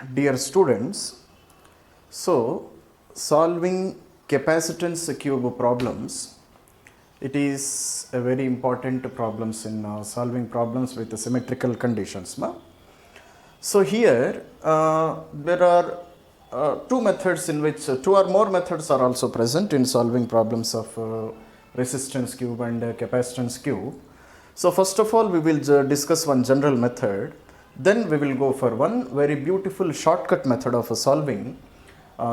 Dear students, so solving capacitance cube problems, it is a very important problems in solving problems with the symmetrical conditions. So here there are two methods in which two or more methods are also present in solving problems of resistance cube and capacitance cube. So first of all, we will discuss one general method. Then we will go for one very beautiful shortcut method of solving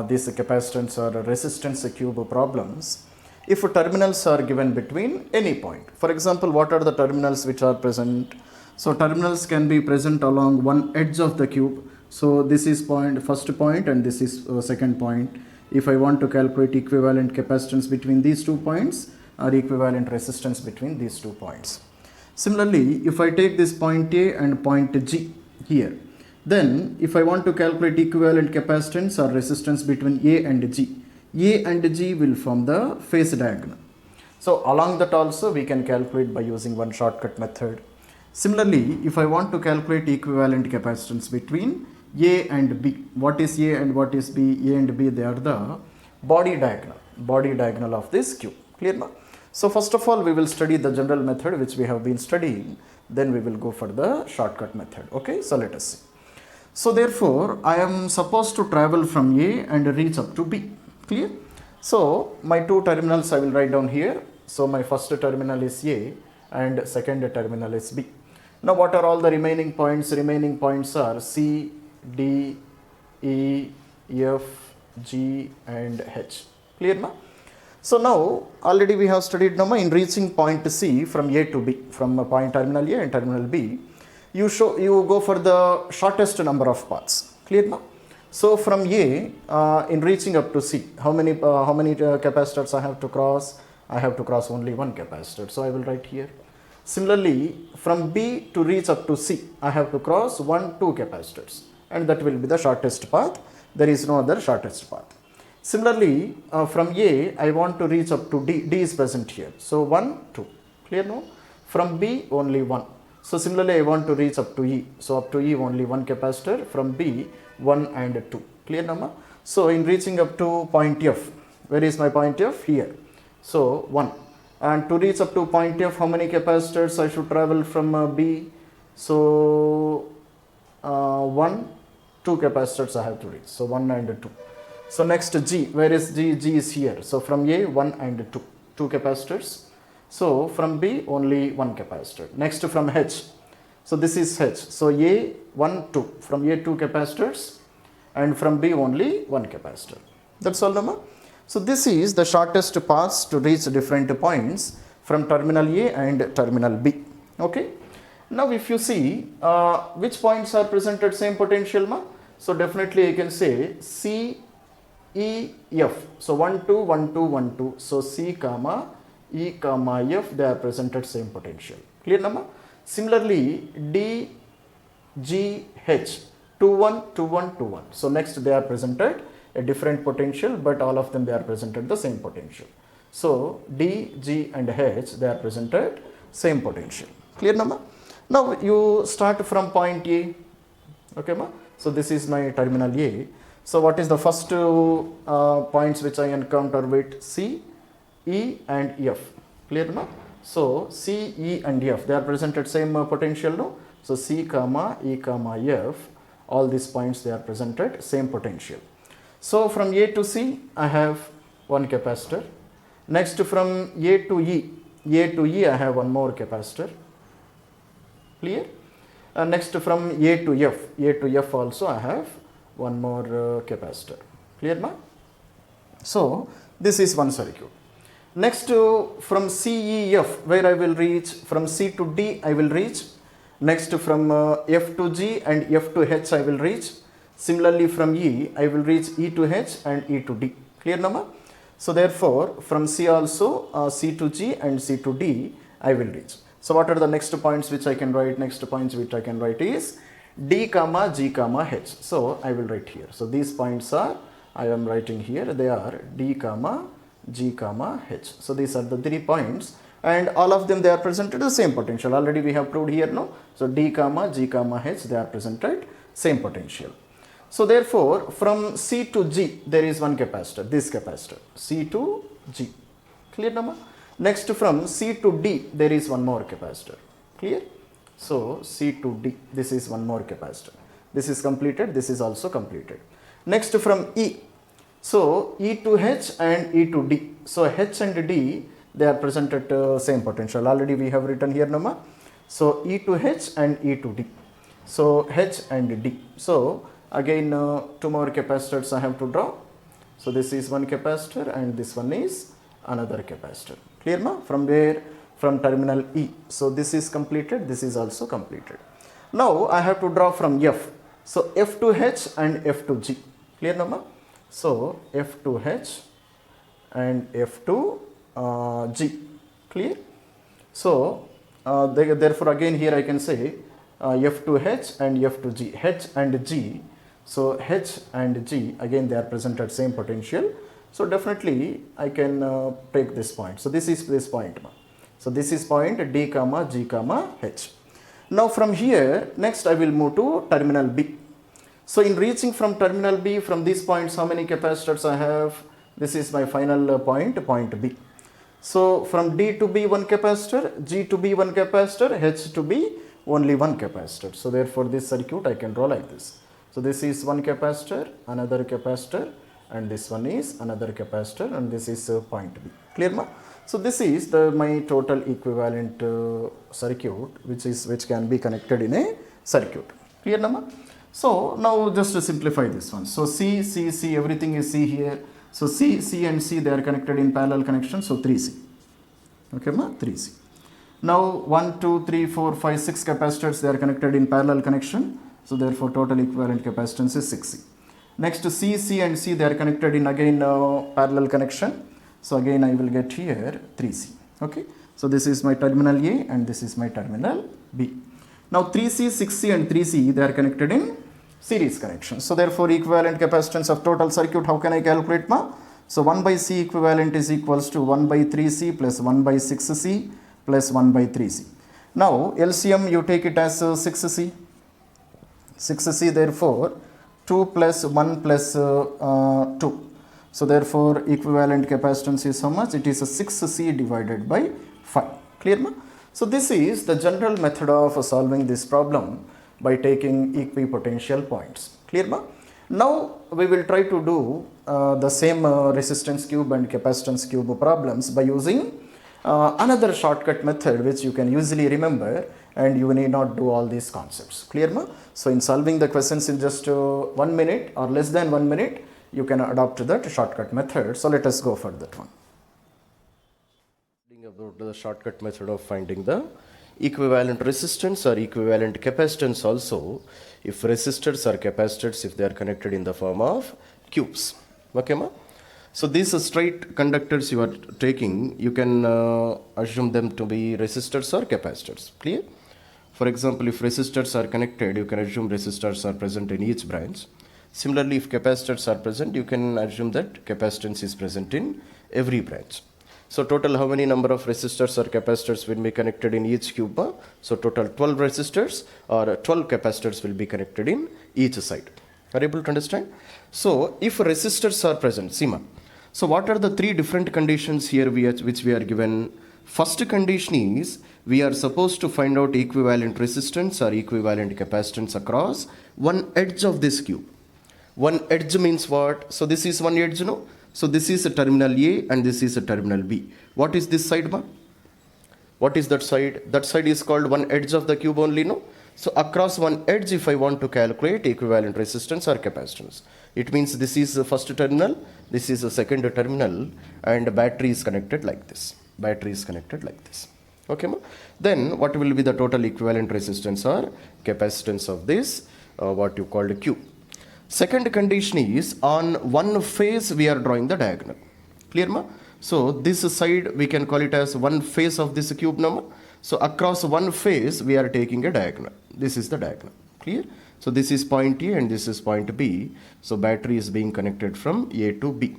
these capacitance or resistance cube problems if terminals are given between any point. For example, what are the terminals which are present? So terminals can be present along one edge of the cube. So this is first point and this is second point. If I want to calculate equivalent capacitance between these 2 points or equivalent resistance between these 2 points. Similarly, if I take this point A and point G here, then if I want to calculate equivalent capacitance or resistance between A and G will form the phase diagonal. So along that also we can calculate by using one shortcut method. Similarly, if I want to calculate equivalent capacitance between A and B, what is A and what is B? A and B, they are the body diagonal of this cube. Clear now? So first of all, we will study the general method which we have been studying. Then we will go for the shortcut method. Okay, so let us see. So therefore, I am supposed to travel from A and reach up to B. Clear? So my two terminals I will write down here. So my first terminal is A and second terminal is B. Now what are all the remaining points? Remaining points are C, D, E, F, G and H. Clear now? So now already we have studied now in reaching point C from A to B, from point terminal A and terminal B, you go for the shortest number of paths. Clear now? So from A in reaching up to C, how many capacitors I have to cross? I have to cross only one capacitor. So I will write here. Similarly, from B to reach up to C, I have to cross 2 capacitors, and that will be the shortest path. There is no other shortest path. Similarly, from A, I want to reach up to D. D is present here. So 1, 2. Clear now? From B, only 1. So similarly, I want to reach up to E. So up to E, only 1 capacitor. From B, 1 and 2. Clear now? So in reaching up to point F, where is my point F? Here. So 1. And to reach up to point F, how many capacitors I should travel from B? So 1, 2 capacitors I have to reach. So 1 and 2. So next G, where is G? G is here. So from A, 1 and 2 capacitors. So from B, only 1 capacitor. Next from H. So this is H. So A, 1, 2. From A, 2 capacitors. And from B, only 1 capacitor. That's all, Nama. So this is the shortest paths to reach different points from terminal A and terminal B. Okay. Now if you see which points are present at same potential, ma? So definitely I can say C, E, F. So 1, 2, 1, 2, 1, 2. So C, comma, E, comma, F, they are present at same potential. Clear, Nama? Similarly, D, G, H, 2, 1, 2, 1, 2, 1. So next they are present at a different potential, but all of them they are present at the same potential. So D, G and H, they are present at same potential. Clear, Nama? Now you start from point A. Okay, ma? So this is my terminal A. So what is the first two points which I encounter with? C, E and F. Clear now? So C, E and F, they are present at same potential, no? So C, comma, E, comma, F, all these points they are present at same potential. So from A to C, I have 1 capacitor. Next from A to E, I have 1 more capacitor. Clear? Next from A to F also I have 1 more capacitor. Clear now? So this is one circuit. Next from CEF, where I will reach, from C to D I will reach. Next from F to G and F to H I will reach. Similarly from E I will reach E to H and E to D. Clear now? So therefore from C also C to G and C to D I will reach. So what are the next points which I can write? Next points which I can write is D, comma, G, comma, H. So I will write here. So these points are, I am writing here, they are D, comma, G, comma, H. So these are the 3 points and all of them they are present at the same potential. Already we have proved here, no? So D, comma, G, comma, H, they are present at same potential. So therefore, from C to G, there is one capacitor, this capacitor, C to G. Clear, Nama? Next, from C to D, there is one more capacitor. Clear? So C to D, this is one more capacitor. This is completed, this is also completed. Next, from E, so E to H and E to D. So H and D, they are present at same potential. Already we have written here, Nama. So E to H and E to D. So H and D. So again, two more capacitors I have to draw. So this is one capacitor and this one is another capacitor. Clear, ma? From where? From terminal E. So this is completed, this is also completed. Now I have to draw from F. So F to H and F to G. Clear, ma? So F to H and F to G. Clear? So therefore again here I can say F to H and F to G. H and G. So H and G, again they are present at same potential. So definitely I can take this point. So this is this point. So this is point D comma G comma H. Now from here, next I will move to terminal B. So in reaching from terminal B, from these points, how many capacitors I have? This is my final point, point B. So from D to B one capacitor, G to B one capacitor, H to B only one capacitor. So therefore this circuit I can draw like this. So this is one capacitor, another capacitor, and this one is another capacitor, and this is point B. Clear, ma? So this is my total equivalent circuit which can be connected in a circuit. Clear, ma? So now just to simplify this one. So C, everything is C here. So C and C, they are connected in parallel connection. So 3C. Okay, ma? 3C. Now 1, 2, 3, 4, 5, 6 capacitors, they are connected in parallel connection. So therefore total equivalent capacitance is 6C. Next to C and C, they are connected in again parallel connection. So again I will get here 3C. Okay. So this is my terminal A and this is my terminal B. Now 3C, 6C and 3C, they are connected in series connection. So therefore equivalent capacitance of total circuit, how can I calculate, ma? So 1 by C equivalent is equals to 1 by 3C plus 1 by 6C plus 1 by 3C. Now LCM you take it as 6C. 6C, therefore 2 plus 1 plus 2. So therefore equivalent capacitance is how much? It is a 6C divided by 5. Clear, ma? So this is the general method of solving this problem by taking equipotential points. Clear, ma? Now we will try to do the same resistance cube and capacitance cube problems by using another shortcut method which you can usually remember, and you need not do all these concepts. Clear, ma? So in solving the questions in just 1 minute or less than 1 minute, you can adopt that shortcut method. So let us go for that one. About the shortcut method of finding the equivalent resistance or equivalent capacitance also, if resistors or capacitors, if they are connected in the form of cubes. Okay, ma? So these straight conductors you are taking, you can assume them to be resistors or capacitors. Clear? For example, if resistors are connected, you can assume resistors are present in each branch. Similarly, if capacitors are present, you can assume that capacitance is present in every branch. So total how many number of resistors or capacitors will be connected in each cube? So total 12 resistors or 12 capacitors will be connected in each side. Are you able to understand? So if resistors are present, Seema. So what are the three different conditions here which we are given? First condition is we are supposed to find out equivalent resistance or equivalent capacitance across one edge of this cube. One edge means what? So this is one edge, no? So this is a terminal A and this is a terminal B. What is this side, ma? What is that side? That side is called one edge of the cube only, no? So across one edge, if I want to calculate equivalent resistance or capacitance, it means this is the first terminal, this is the second terminal, and battery is connected like this. Battery is connected like this. Okay, ma? Then what will be the total equivalent resistance or capacitance of this, what you call the cube? Second condition is on one face we are drawing the diagonal. Clear, ma? So this side we can call it as one face of this cube number. So across one face we are taking a diagonal. This is the diagonal. Clear? So this is point A and this is point B. So battery is being connected from A to B.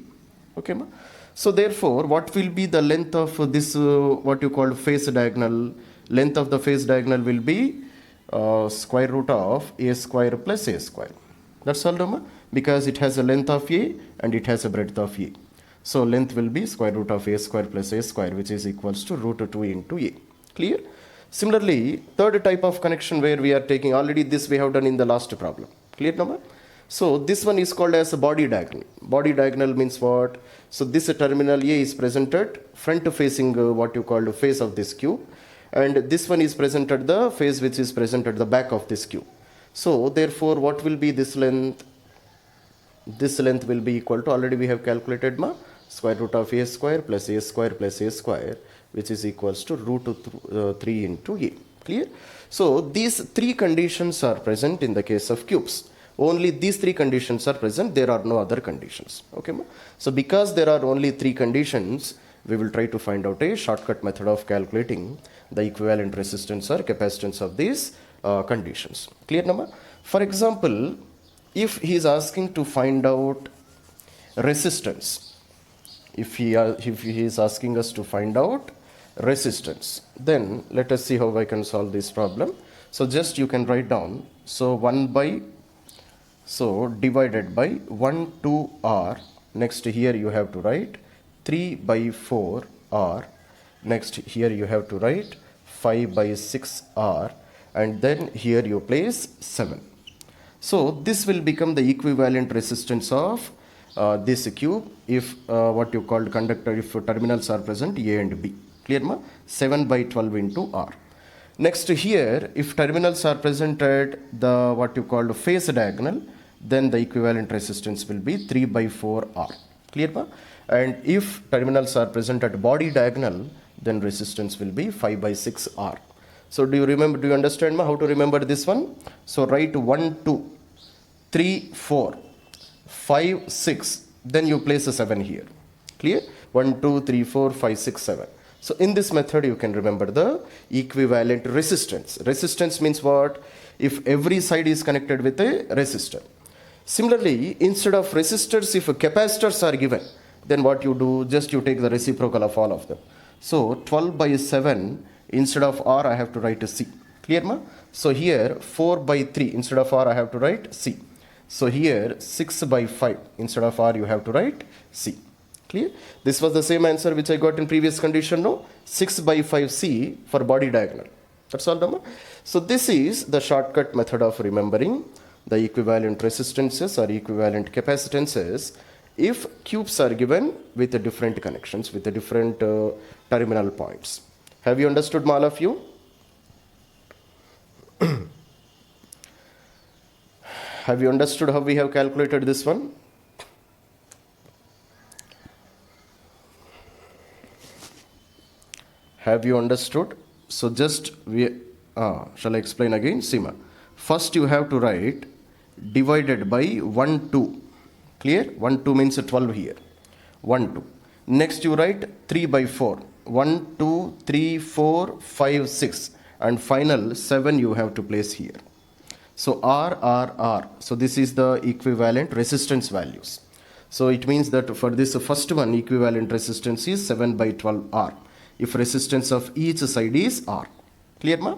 Okay, ma? So therefore what will be the length of this what you call face diagonal? Length of the face diagonal will be square root of A square plus A square. That's all, Rama, because it has a length of a and it has a breadth of a. So length will be square root of a square plus a square, which is equals to root 2 into a. Clear? Similarly, third type of connection where we are taking, already this we have done in the last problem. Clear, Rama? So this one is called as a body diagonal. Body diagonal means what? So this terminal A is presented front facing what you call the face of this cube, and this one is presented the face which is presented the back of this cube. So therefore what will be this length? This length will be equal to, already we have calculated square root of a square plus a square plus a square, which is equals to root 3 into a. Clear? So these three conditions are present in the case of cubes. Only these three conditions are present, there are no other conditions. Okay, ma? So because there are only three conditions, we will try to find out a shortcut method of calculating the equivalent resistance or capacitance of these conditions. Clear, Nama? For example, if he is asking to find out resistance, if he is asking us to find out resistance, then let us see how I can solve this problem. So just you can write down, so divided by 1 2 r, next here you have to write 3 by 4 r, next here you have to write 5 by 6 r, and then here you place 7. So this will become the equivalent resistance of this cube if what you called conductor, if terminals are present A and B. Clear, ma? 7 by 12 into r. Next here, if terminals are present at the what you called face diagonal, then the equivalent resistance will be 3 by 4 r. Clear, ma? And if terminals are present at body diagonal, then resistance will be 5 by 6 r. So do you understand, ma, how to remember this one? So write 1 2 3 4 5 6, then you place a 7 here. Clear? 1 2 3 4 5 6 7. So in this method you can remember the equivalent resistance. Resistance means what? If every side is connected with a resistor. Similarly, instead of resistors, if capacitors are given, then what you do, just you take the reciprocal of all of them. So 12 by 7, instead of r I have to write a c. Clear, ma? So here 4 by 3, instead of r I have to write c. So here 6 by 5, instead of r you have to write c. Clear? This was the same answer which I got in previous condition, no? 6 by 5c for body diagonal. That's all, Dhamma. So this is the shortcut method of remembering the equivalent resistances or equivalent capacitances if cubes are given with the different connections, with the different terminal points. Have you understood, all of you? Have you understood how we have calculated this one? Have you understood? So just shall I explain again? Sima. First you have to write divided by 1 2. Clear? 1 2 means 12 here. 1 2. Next you write 3 by 4. 1 2 3 4 5 6, and final 7 you have to place here. So R. So this is the equivalent resistance values. So it means that for this first one, equivalent resistance is 7 by 12 R. If resistance of each side is R. Clear, ma?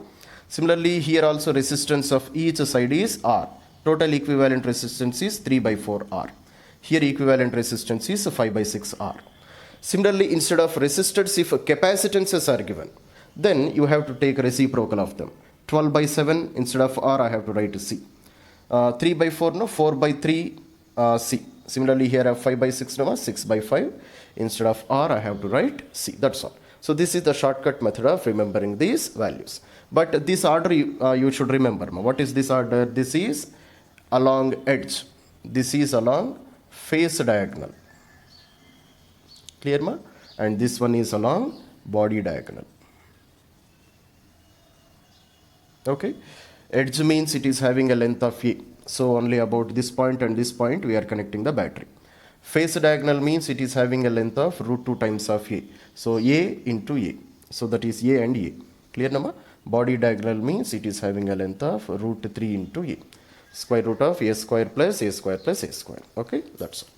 Similarly, here also resistance of each side is R. Total equivalent resistance is 3 by 4 R. Here equivalent resistance is 5 by 6 R. Similarly, instead of resistors, if capacitances are given, then you have to take reciprocal of them. 12 by 7, instead of R, I have to write C. 3 by 4, no, 4 by 3, C. Similarly, here I have 5 by 6, no, 6 by 5. Instead of R, I have to write C. That's all. So this is the shortcut method of remembering these values. But this order you should remember. What is this order? This is along edge. This is along face diagonal. Clear, ma? And this one is along body diagonal. Okay. Edge means it is having a length of A. So only about this point and this point we are connecting the battery. Face diagonal means it is having a length of root 2 times of A. So A into A. So that is A and A. Clear, nama? Body diagonal means it is having a length of root 3 into A. Square root of A square plus A square plus A square. Okay, that's all.